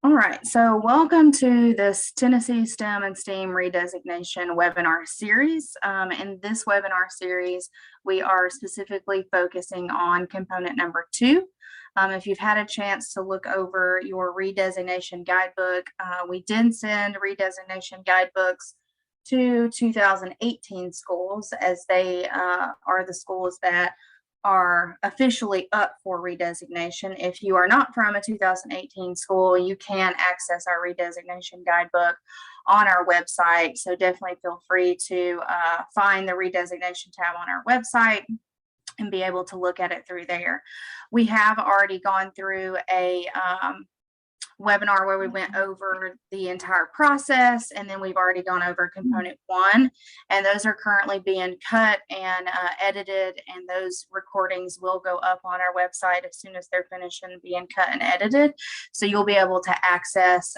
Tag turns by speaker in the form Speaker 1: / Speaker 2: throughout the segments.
Speaker 1: All right, so welcome to this Tennessee STEM and STEAM redesignation webinar series. In this webinar series, we are specifically focusing on component number 2. If you've had a chance to look over your redesignation guidebook, we did send redesignation guidebooks to 2018 schools, as they are the schools that are officially up for redesignation. If you are not from a 2018 school, you can access our redesignation guidebook on our website. So definitely feel free to find the redesignation tab on our website and be able to look at it through there. We have already gone through a webinar where we went over the entire process, and then we've already gone over component 1, and those are currently being cut and edited, and those recordings will go up on our website as soon as they're finished and being cut and edited. So you'll be able to access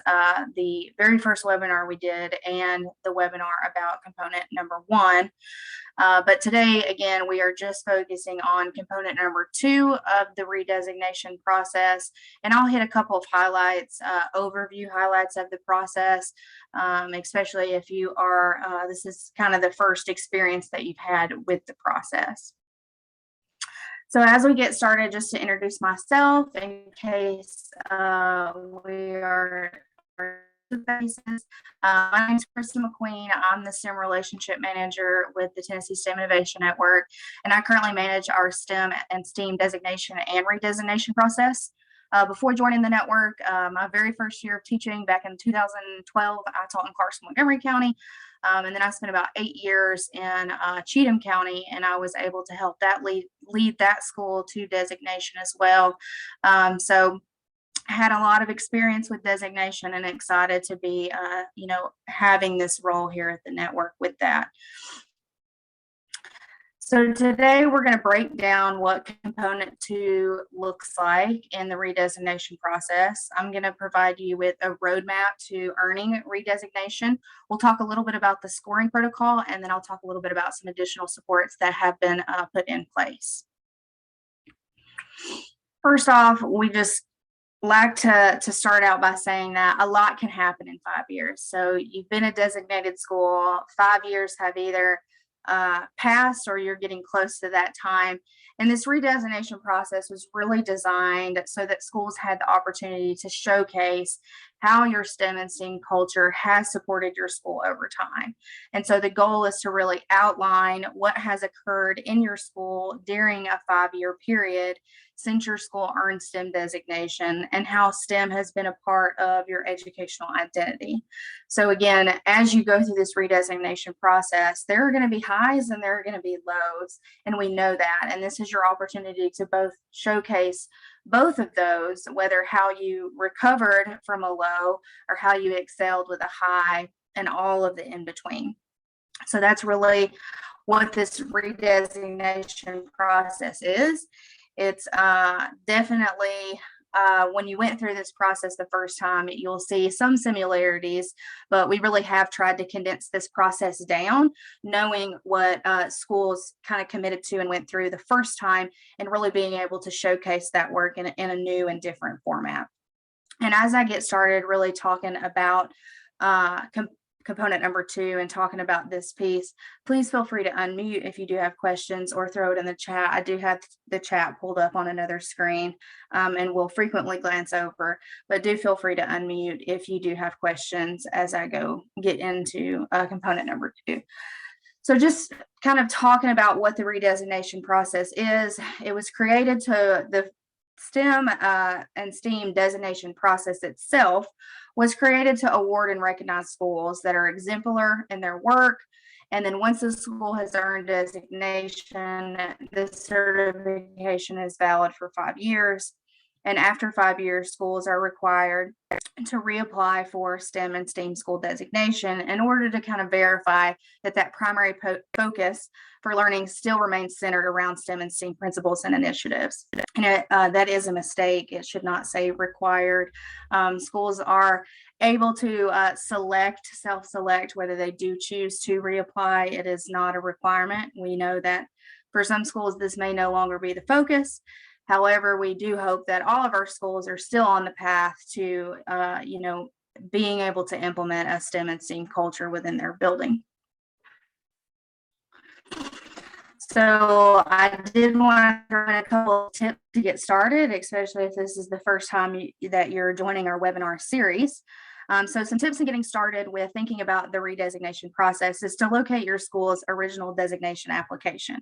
Speaker 1: the very first webinar we did and the webinar about component number 1. But today, again, we are just focusing on component number 2 of the redesignation process, and I'll hit a couple of highlights, overview highlights of the process, especially if you are, this is kind of the first experience that you've had with the process. So as we get started, just to introduce myself in case we are my name is Krista McQueen. I'm the STEM Relationship Manager with the Tennessee STEM Innovation Network, and I currently manage our STEM and STEAM designation and redesignation process. Before joining the network, my very first year of teaching back in 2012, I taught in Clarkson, Montgomery County, and then I spent about 8 years in Cheatham County, and I was able to help that lead that school to designation as well. So had a lot of experience with designation and excited to be, having this role here at the network with that. So today we're going to break down what component 2 looks like in the redesignation process. I'm going to provide you with a roadmap to earning redesignation. We'll talk a little bit about the scoring protocol, and then I'll talk a little bit about some additional supports that have been put in place. First off, we just like to start out by saying that a lot can happen in 5 years. So you've been a designated school, 5 years have either passed or you're getting close to that time. And this redesignation process was really designed so that schools had the opportunity to showcase how your STEM and STEAM culture has supported your school over time. And so the goal is to really outline what has occurred in your school during a 5-year period since your school earned STEM designation, and how STEM has been a part of your educational identity. So again, as you go through this redesignation process, there are going to be highs and there are going to be lows, and we know that. And this is your opportunity to both showcase both of those, whether how you recovered from a low or how you excelled with a high, and all of the in between. So that's really what this redesignation process is. It's definitely, when you went through this process the first time, you'll see some similarities, but we really have tried to condense this process down, knowing what schools kind of committed to and went through the first time, and really being able to showcase that work in a new and different format. And as I get started really talking about component number 2 and talking about this piece, please feel free to unmute if you do have questions, or throw it in the chat. I do have the chat pulled up on another screen, and we'll frequently glance over, but do feel free to unmute if you do have questions as I get into component number 2. So just kind of talking about what the redesignation process is. It was created to the STEM and STEAM designation process itself was created to award and recognize schools that are exemplar in their work. And then once the school has earned designation, the certification is valid for 5 years. And after 5 years, schools are required to reapply for STEM and STEAM school designation in order to kind of verify that that primary focus for learning still remains centered around STEM and STEAM principles and initiatives. And that is a mistake. It should not say required. Schools are able to self-select whether they do choose to reapply. It is not a requirement. We know that for some schools, this may no longer be the focus. However, we do hope that all of our schools are still on the path to, being able to implement a STEM and STEAM culture within their building. So I did want to throw in a couple of tips to get started, especially if this is the first time that you're joining our webinar series. So some tips in getting started with thinking about the redesignation process is to locate your school's original designation application.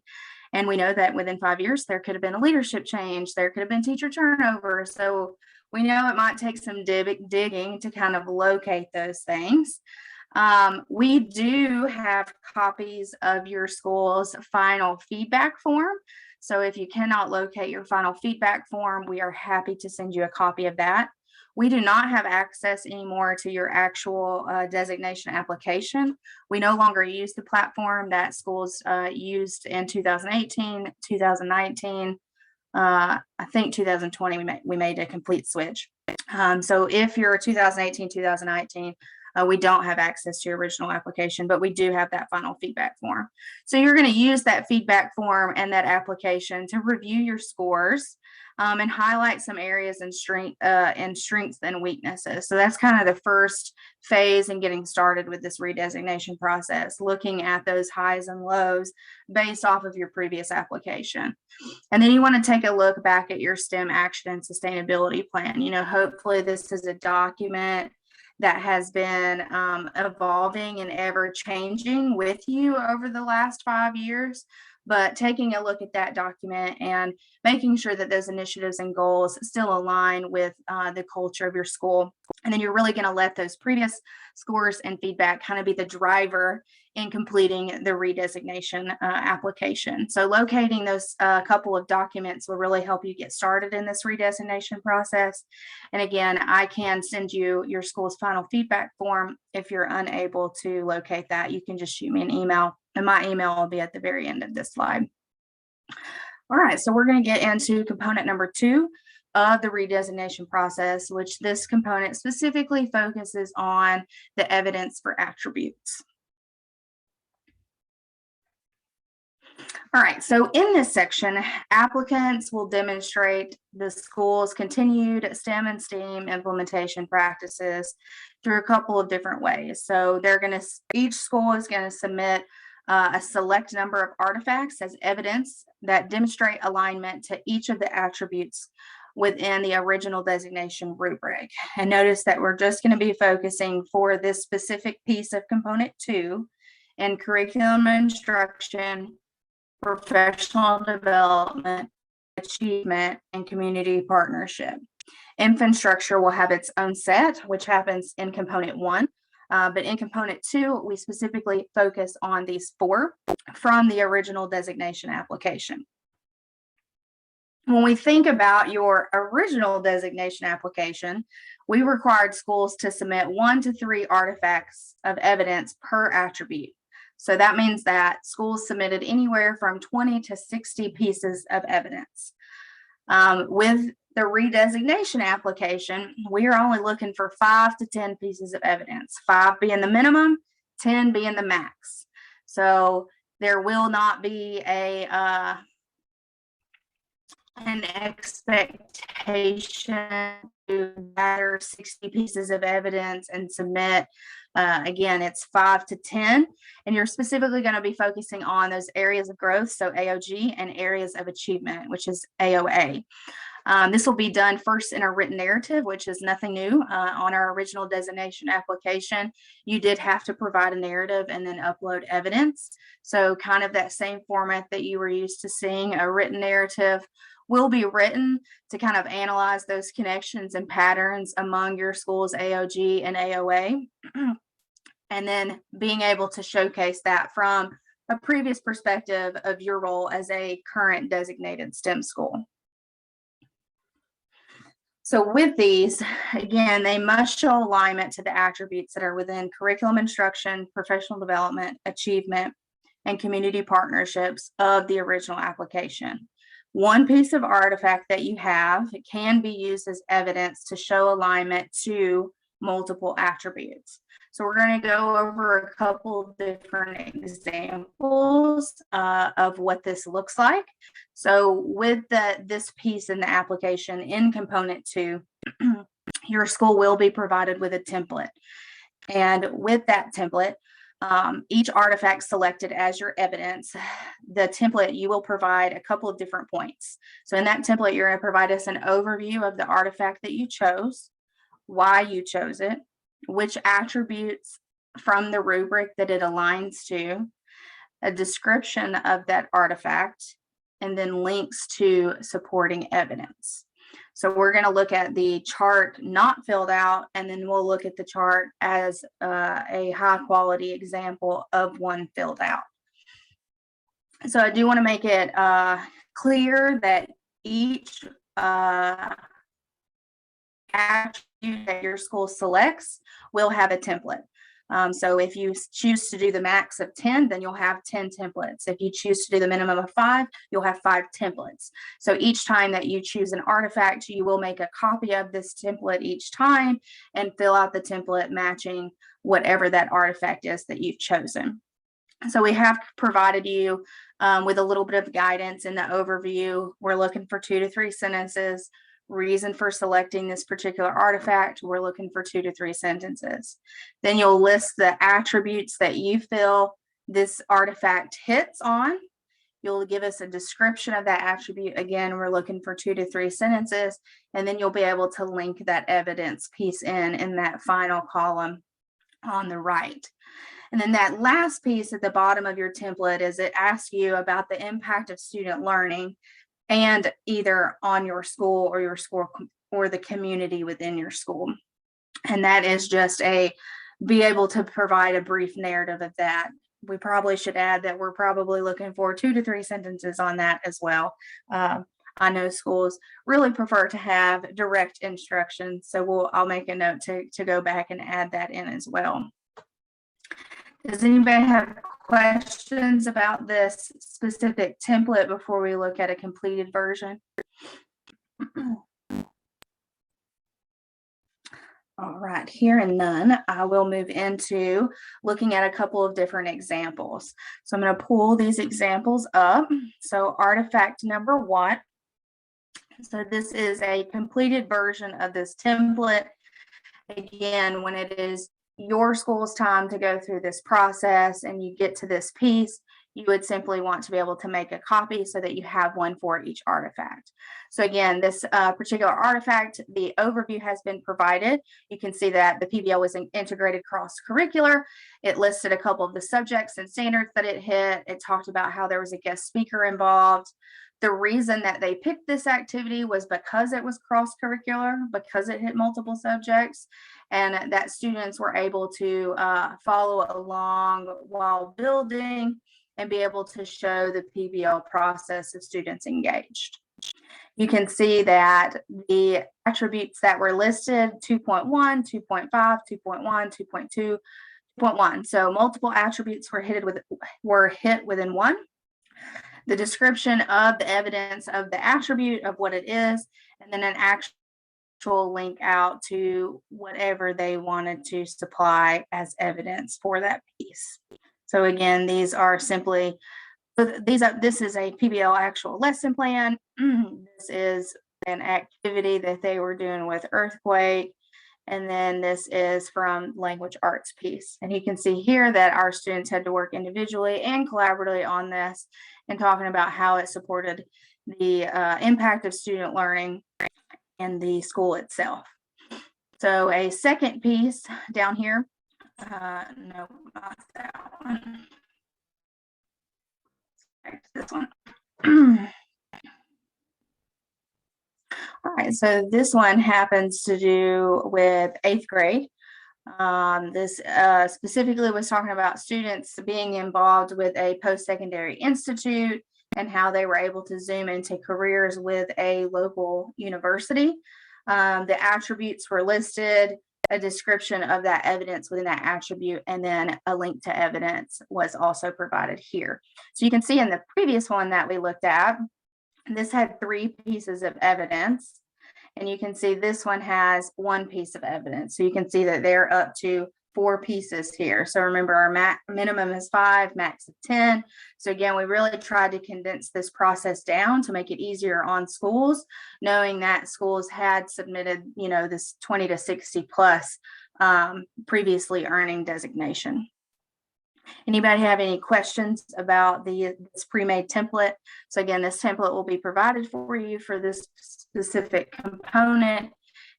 Speaker 1: And we know that within 5 years, there could have been a leadership change, there could have been teacher turnover. So we know it might take some digging to kind of locate those things. We do have copies of your school's final feedback form. So if you cannot locate your final feedback form, we are happy to send you a copy of that. We do not have access anymore to your actual designation application. We no longer use the platform that schools used in 2018, 2019. I think 2020, we made a complete switch. So if you're 2018, 2019, we don't have access to your original application, but we do have that final feedback form. So you're going to use that feedback form and that application to review your scores and highlight some areas and strengths and weaknesses. So that's kind of the first phase in getting started with this redesignation process, looking at those highs and lows based off of your previous application. And then you want to take a look back at your STEM action and sustainability plan. Hopefully this is a document that has been evolving and ever changing with you over the last 5 years, but taking a look at that document and making sure that those initiatives and goals still align with the culture of your school. And then you're really going to let those previous scores and feedback kind of be the driver in completing the redesignation application. So locating those couple of documents will really help you get started in this redesignation process. And again, I can send you your school's final feedback form. If you're unable to locate that, you can just shoot me an email, and my email will be at the very end of this slide. All right, so we're going to get into component number 2 of the redesignation process, which this component specifically focuses on the evidence for attributes. All right, so in this section, applicants will demonstrate the school's continued STEM and STEAM implementation practices through a couple of different ways. So each school is going to submit a select number of artifacts as evidence that demonstrate alignment to each of the attributes within the original designation rubric. And notice that we're just going to be focusing for this specific piece of component 2 in curriculum instruction, professional development, achievement, and community partnership. Infrastructure will have its own set, which happens in component 1. But in component 2, we specifically focus on these 4 from the original designation application. When we think about your original designation application, we required schools to submit 1 to 3 artifacts of evidence per attribute. So that means that schools submitted anywhere from 20 to 60 pieces of evidence. With the redesignation application, we are only looking for 5 to 10 pieces of evidence, 5 being the minimum, 10 being the max. So there will not be an expectation to gather 60 pieces of evidence and submit. Again, it's 5 to 10, and you're specifically going to be focusing on those areas of growth, so AOG, and areas of achievement, which is AOA. This will be done first in a written narrative, which is nothing new. On our original designation application, you did have to provide a narrative and then upload evidence. So kind of that same format that you were used to seeing, a written narrative will be written to kind of analyze those connections and patterns among your school's AOG and AOA, and then being able to showcase that from a previous perspective of your role as a current designated STEM school. So with these, again, they must show alignment to the attributes that are within curriculum instruction, professional development, achievement, and community partnerships of the original application. One piece of artifact that you have can be used as evidence to show alignment to multiple attributes. So we're going to go over a couple different examples of what this looks like. So with this piece in the application in component 2, your school will be provided with a template. And with that template, each artifact selected as your evidence, the template, you will provide a couple of different points. So in that template, you're going to provide us an overview of the artifact that you chose, why you chose it, which attributes from the rubric that it aligns to, a description of that artifact, and then links to supporting evidence. So we're going to look at the chart not filled out, and then we'll look at the chart as a high quality example of one filled out. So I do want to make it clear that each attribute that your school selects will have a template. So if you choose to do the max of 10, then you'll have 10 templates. If you choose to do the minimum of 5, you'll have 5 templates. So each time that you choose an artifact, you will make a copy of this template each time and fill out the template matching whatever that artifact is that you've chosen. So we have provided you with a little bit of guidance in the overview. We're looking for 2 to 3 sentences. Reason for selecting this particular artifact, we're looking for 2 to 3 sentences. Then you'll list the attributes that you feel this artifact hits on. You'll give us a description of that attribute. Again, we're looking for 2 to 3 sentences, and then you'll be able to link that evidence piece in that final column on the right. And then that last piece at the bottom of your template is it asks you about the impact of student learning, and either on your school or the community within your school. And that is just be able to provide a brief narrative of that. We probably should add that we're probably looking for 2 to 3 sentences on that as well. I know schools really prefer to have direct instructions, so I'll make a note to go back and add that in as well. Does anybody have questions about this specific template before we look at a completed version? All right, hearing none, I will move into looking at a couple of different examples. So I'm going to pull these examples up. So artifact number 1. So this is a completed version of this template. Again, when it is your school's time to go through this process and you get to this piece, you would simply want to be able to make a copy so that you have one for each artifact. So again, this particular artifact, the overview has been provided. You can see that the PBL was integrated cross-curricular. It listed a couple of the subjects and standards that it hit. It talked about how there was a guest speaker involved. The reason that they picked this activity was because it was cross-curricular, because it hit multiple subjects, and that students were able to follow along while building and be able to show the PBL process of students engaged. You can see that the attributes that were listed, 2.1, 2.5, 2.1, 2.2, 2.1. So multiple attributes were hit within one. The description of the evidence of the attribute of what it is, and then an actual link out to whatever they wanted to supply as evidence for that piece. So again, these are simply, this is a PBL actual lesson plan. This is an activity that they were doing with earthquake. And then this is from language arts piece. And you can see here that our students had to work individually and collaboratively on this and talking about how it supported the impact of student learning in the school itself. So a second piece down here, no, not that one. Back to this one. All right, so this one happens to do with 8th grade. This specifically was talking about students being involved with a post-secondary institute and how they were able to zoom into careers with a local university. The attributes were listed, a description of that evidence within that attribute, and then a link to evidence was also provided here. So you can see in the previous one that we looked at, this had 3 pieces of evidence, and you can see this one has 1 piece of evidence. So you can see that they're up to 4 pieces here. So remember, our minimum is 5, max of 10. So again, we really tried to condense this process down to make it easier on schools, knowing that schools had submitted, this 20 to 60 plus previously earning designation. Anybody have any questions about this pre-made template? So again, this template will be provided for you for this specific component,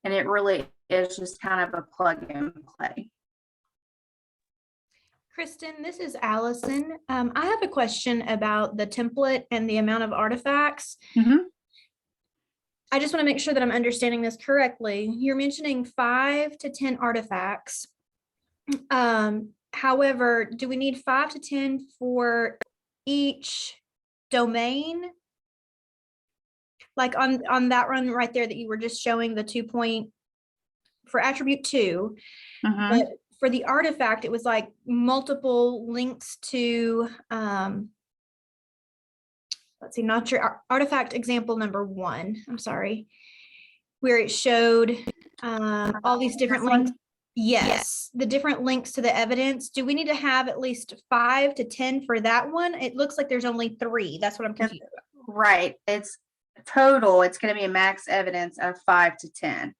Speaker 1: and it really is just kind of a plug and play.
Speaker 2: Kristen, this is Allison. I have a question about the template and the amount of artifacts. I just want to make sure that I'm understanding this correctly. You're mentioning 5 to 10 artifacts. However, do we need 5 to 10 for each domain? Like on that one right there that you were just showing, the 2 point for attribute 2, but for the artifact, it was like multiple links to, let's see, not your artifact example number 1, I'm sorry, where it showed all these different links. Yes, the different links to the evidence. Do we need to have at least 5 to 10 for that one? It looks like there's only 3. That's what I'm confused about.
Speaker 1: Right. It's total. It's going to be a max evidence of 5 to 10.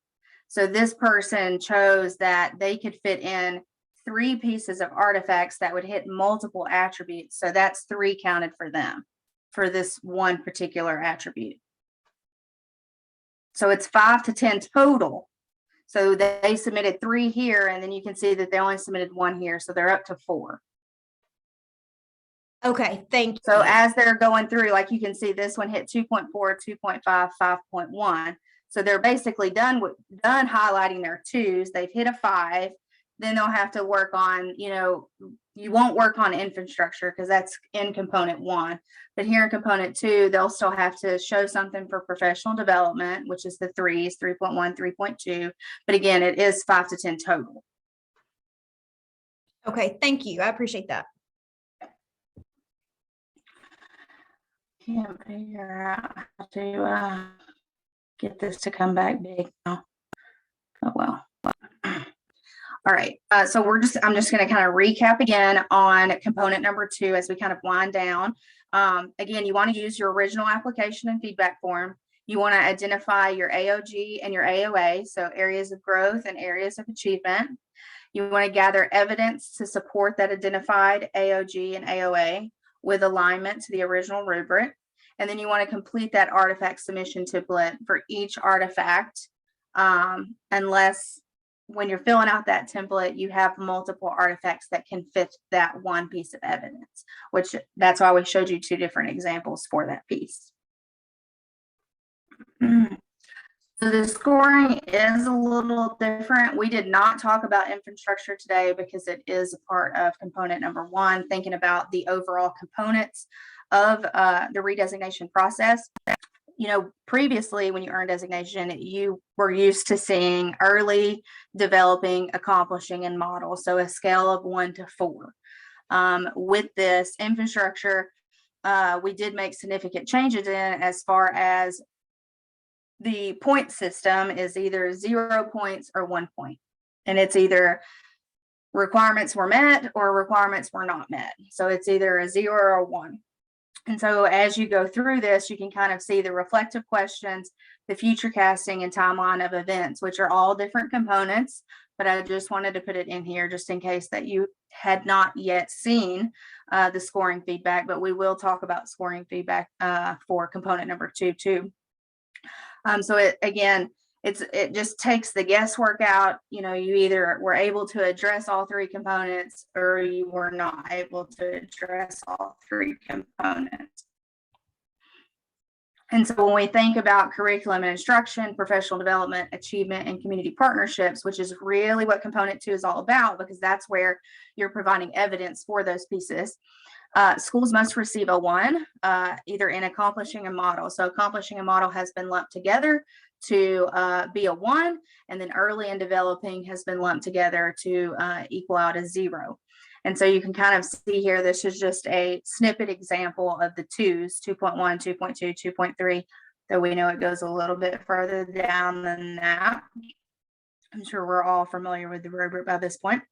Speaker 1: So this person chose that they could fit in 3 pieces of artifacts that would hit multiple attributes. So that's 3 counted for them for this one particular attribute. So it's 5 to 10 total. So they submitted 3 here, and then you can see that they only submitted 1 here. So they're up to 4.
Speaker 2: Okay, thank you.
Speaker 1: So as they're going through, like you can see, this one hit 2.4, 2.5, 5.1. So they're basically done highlighting their 2s. They've hit a 5. Then they'll have to work on, you won't work on infrastructure because that's in component 1. But here in component 2, they'll still have to show something for professional development, which is the 3s, 3.1, 3.2. But again, it is 5 to 10 total.
Speaker 2: Okay, thank you. I appreciate that.
Speaker 1: Can't figure out how to get this to come back big now. Oh well. All right. So I'm just going to kind of recap again on component number 2 as we kind of wind down. Again, you want to use your original application and feedback form. You want to identify your AOG and your AOA, so areas of growth and areas of achievement. You want to gather evidence to support that identified AOG and AOA with alignment to the original rubric. And then you want to complete that artifact submission template for each artifact, unless when you're filling out that template, you have multiple artifacts that can fit that one piece of evidence, which that's why we showed you 2 different examples for that piece. So the scoring is a little different. We did not talk about infrastructure today because it is a part of component number 1, thinking about the overall components of the redesignation process. Previously when you earned designation, you were used to seeing early, developing, accomplishing, and model. So a scale of 1 to 4. With this infrastructure, we did make significant changes in as far as the point system is either 0 points or 1 point. And it's either requirements were met or requirements were not met. So it's either a 0 or a 1. And so as you go through this, you can kind of see the reflective questions, the future casting, and timeline of events, which are all different components. But I just wanted to put it in here just in case that you had not yet seen the scoring feedback, but we will talk about scoring feedback for component number 2 too. So it just takes the guesswork out. You either were able to address all 3 components or you were not able to address all 3 components. And so when we think about curriculum and instruction, professional development, achievement, and community partnerships, which is really what component 2 is all about, because that's where you're providing evidence for those pieces. Schools must receive a 1, either in accomplishing a model. So accomplishing a model has been lumped together to be a 1, and then early and developing has been lumped together to equal out a 0. And so you can kind of see here, this is just a snippet example of the 2s, 2.1, 2.2, 2.3, though we know it goes a little bit further down than that. I'm sure we're all familiar with the rubric by this point.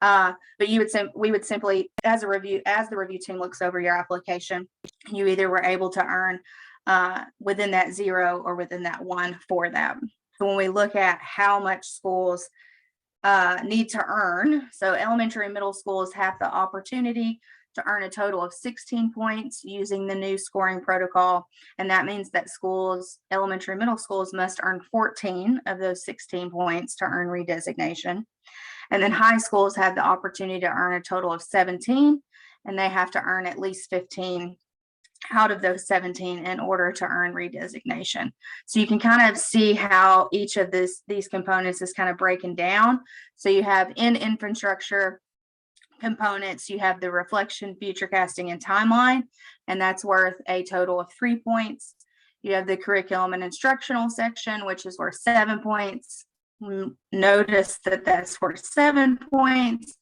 Speaker 1: But we would simply, as the review team looks over your application, you either were able to earn within that 0 or within that 1 for that. So when we look at how much schools need to earn, so elementary and middle schools have the opportunity to earn a total of 16 points using the new scoring protocol. And that means that elementary and middle schools must earn 14 of those 16 points to earn redesignation. And then high schools have the opportunity to earn a total of 17, and they have to earn at least 15 out of those 17 in order to earn redesignation. So you can kind of see how each of these components is kind of breaking down. So you have in infrastructure components, you have the reflection, future casting, and timeline, and that's worth a total of 3 points. You have the curriculum and instructional section, which is worth 7 points. Notice that that's worth 7 points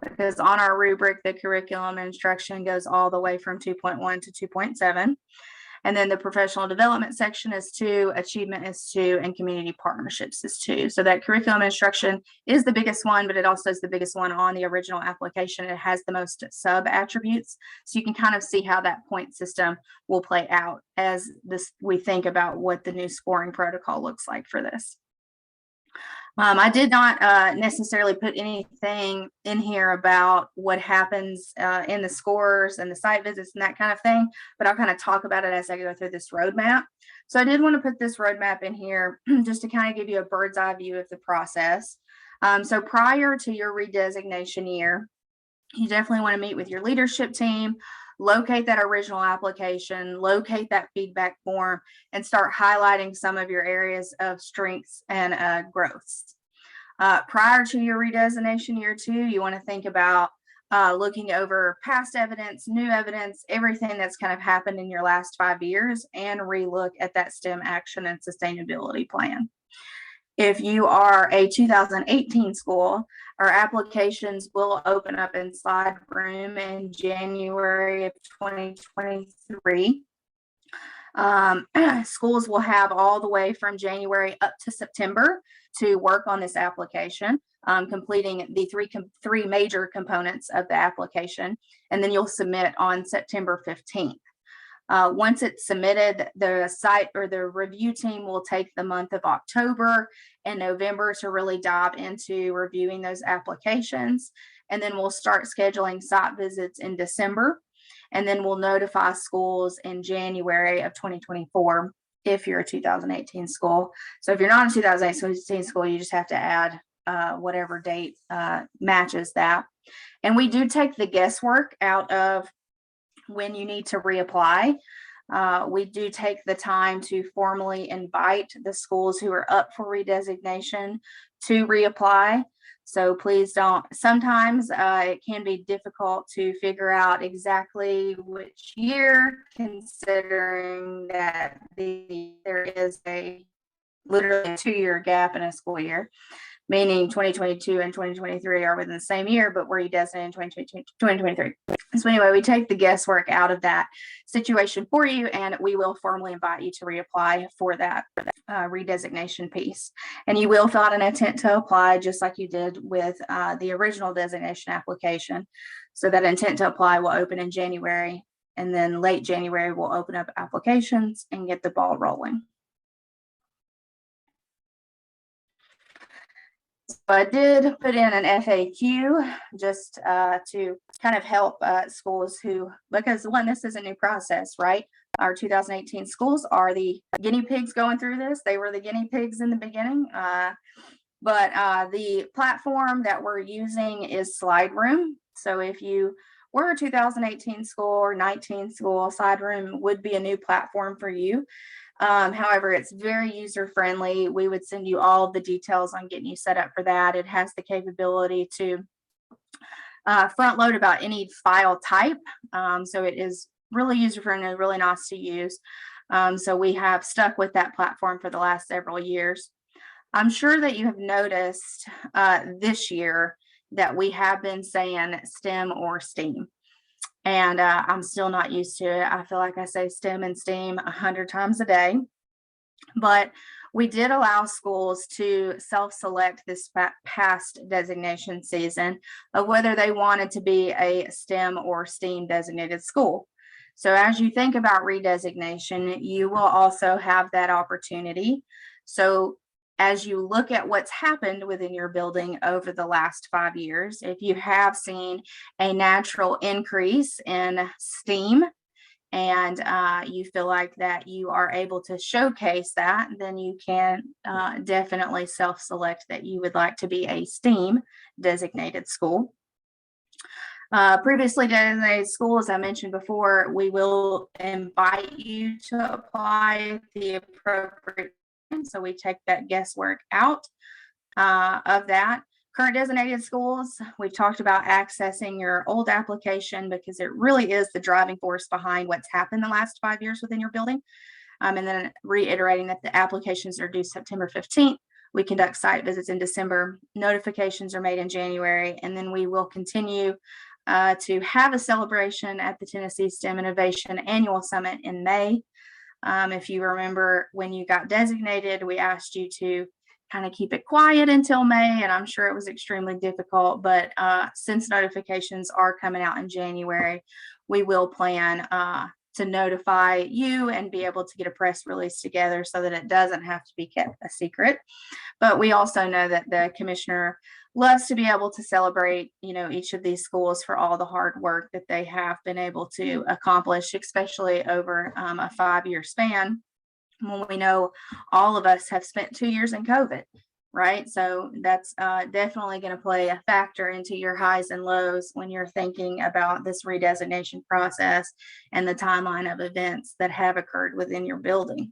Speaker 1: because on our rubric, the curriculum and instruction goes all the way from 2.1 to 2.7. And then the professional development section is 2, achievement is 2, and community partnerships is 2. So that curriculum instruction is the biggest one, but it also is the biggest one on the original application. It has the most sub attributes. So you can kind of see how that point system will play out as we think about what the new scoring protocol looks like for this. I did not necessarily put anything in here about what happens in the scores and the site visits and that kind of thing, but I'll kind of talk about it as I go through this roadmap. So I did want to put this roadmap in here just to kind of give you a bird's eye view of the process. So prior to your redesignation year, you definitely want to meet with your leadership team, locate that original application, locate that feedback form, and start highlighting some of your areas of strengths and growths. Prior to your redesignation year 2, you want to think about looking over past evidence, new evidence, everything that's kind of happened in your last 5 years, and relook at that STEM action and sustainability plan. If you are a 2018 school, our applications will open up in Slide Room in January of 2023. Schools will have all the way from January up to September to work on this application, completing the three major components of the application, and then you'll submit on September 15th. Once it's submitted, the site or the review team will take the month of October and November to really dive into reviewing those applications. And then we'll start scheduling site visits in December. And then we'll notify schools in January of 2024 if you're a 2018 school. So if you're not a 2018 school, you just have to add whatever date matches that. And we do take the guesswork out of when you need to reapply. We do take the time to formally invite the schools who are up for redesignation to reapply. So please don't, sometimes it can be difficult to figure out exactly which year, considering that there is literally a 2-year gap in a school year, meaning 2022 and 2023 are within the same year, but we're redesignating 2023. So anyway, we take the guesswork out of that situation for you, and we will formally invite you to reapply for that redesignation piece. And you will fill out an intent to apply just like you did with the original designation application. So that intent to apply will open in January, and then late January we'll open up applications and get the ball rolling. So I did put in an FAQ just to kind of help schools because one, this is a new process, right? Our 2018 schools are the guinea pigs going through this. They were the guinea pigs in the beginning. But the platform that we're using is Slide Room. So if you were a 2018 school or 19 school, Slide Room would be a new platform for you. However, it's very user friendly. We would send you all the details on getting you set up for that. It has the capability to front load about any file type. So it is really user friendly, really nice to use. So we have stuck with that platform for the last several years. I'm sure that you have noticed this year that we have been saying STEM or STEAM. And I'm still not used to it. I feel like I say STEM and STEAM 100 times a day. But We did allow schools to self-select this past designation season of whether they wanted to be a STEM or STEAM designated school. So as you think about redesignation, you will also have that opportunity. So as you look at what's happened within your building over the last 5 years, if you have seen a natural increase in STEAM, and you feel like that you are able to showcase that, then you can definitely self-select that you would like to be a STEAM designated school. Previously designated school, as I mentioned before, we will invite you to apply the appropriate, so we take that guesswork out of that. Current designated schools, we've talked about accessing your old application because it really is the driving force behind what's happened the last 5 years within your building. And then reiterating that the applications are due September 15th. We conduct site visits in December. Notifications are made in January, and then we will continue to have a celebration at the Tennessee STEM Innovation Annual Summit in May. If you remember, when you got designated, we asked you to kind of keep it quiet until May, and I'm sure it was extremely difficult, but since notifications are coming out in January, we will plan to notify you and be able to get a press release together so that it doesn't have to be kept a secret. But we also know that the commissioner loves to be able to celebrate, each of these schools for all the hard work that they have been able to accomplish, especially over a 5-year span, when we know all of us have spent 2 years in COVID, right? So that's definitely going to play a factor into your highs and lows when you're thinking about this redesignation process and the timeline of events that have occurred within your building.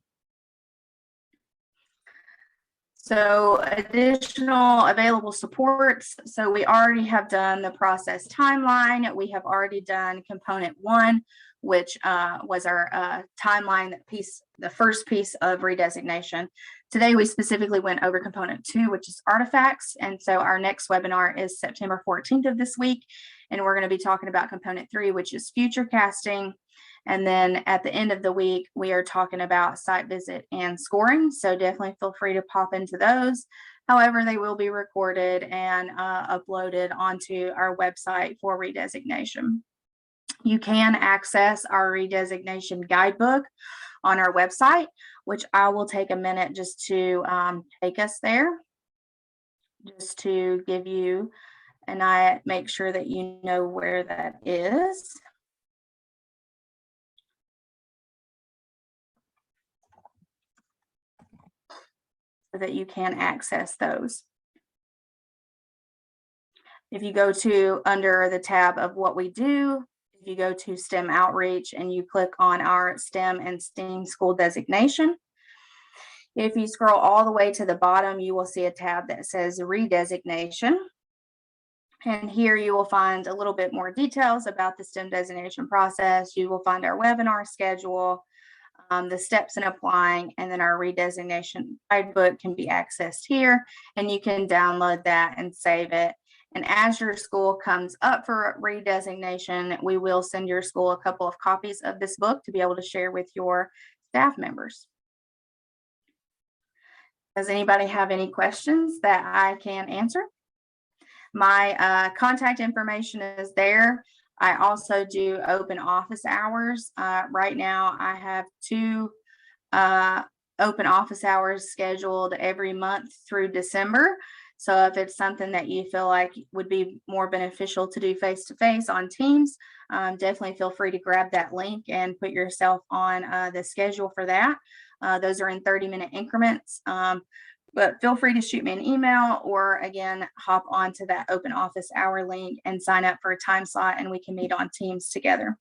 Speaker 1: So additional available supports. So we already have done the process timeline. We have already done component 1, which was our timeline piece, the first piece of redesignation. Today, we specifically went over component 2, which is artifacts. And so our next webinar is September 14th of this week. And we're going to be talking about component 3, which is future casting. And then at the end of the week, we are talking about site visit and scoring. So definitely feel free to pop into those. However, they will be recorded and uploaded onto our website for redesignation. You can access our redesignation guidebook on our website, which I will take a minute just to take us there, just to give you, and I make sure that you know where that is. So that you can access those. If you go to under the tab of what we do, if you go to STEM outreach and you click on our STEM and STEAM school designation, if you scroll all the way to the bottom, you will see a tab that says redesignation. And here you will find a little bit more details about the STEM designation process. You will find our webinar schedule, the steps in applying, and then our redesignation guidebook can be accessed here, and you can download that and save it. And as your school comes up for redesignation, we will send your school a couple of copies of this book to be able to share with your staff members. Does anybody have any questions that I can answer? My contact information is there. I also do open office hours. Right now, I have 2 open office hours scheduled every month through December. So if it's something that you feel like would be more beneficial to do face-to-face on Teams, definitely feel free to grab that link and put yourself on the schedule for that. Those are in 30-minute increments. But feel free to shoot me an email or, again, hop onto that open office hour link and sign up for a time slot, and we can meet on Teams together.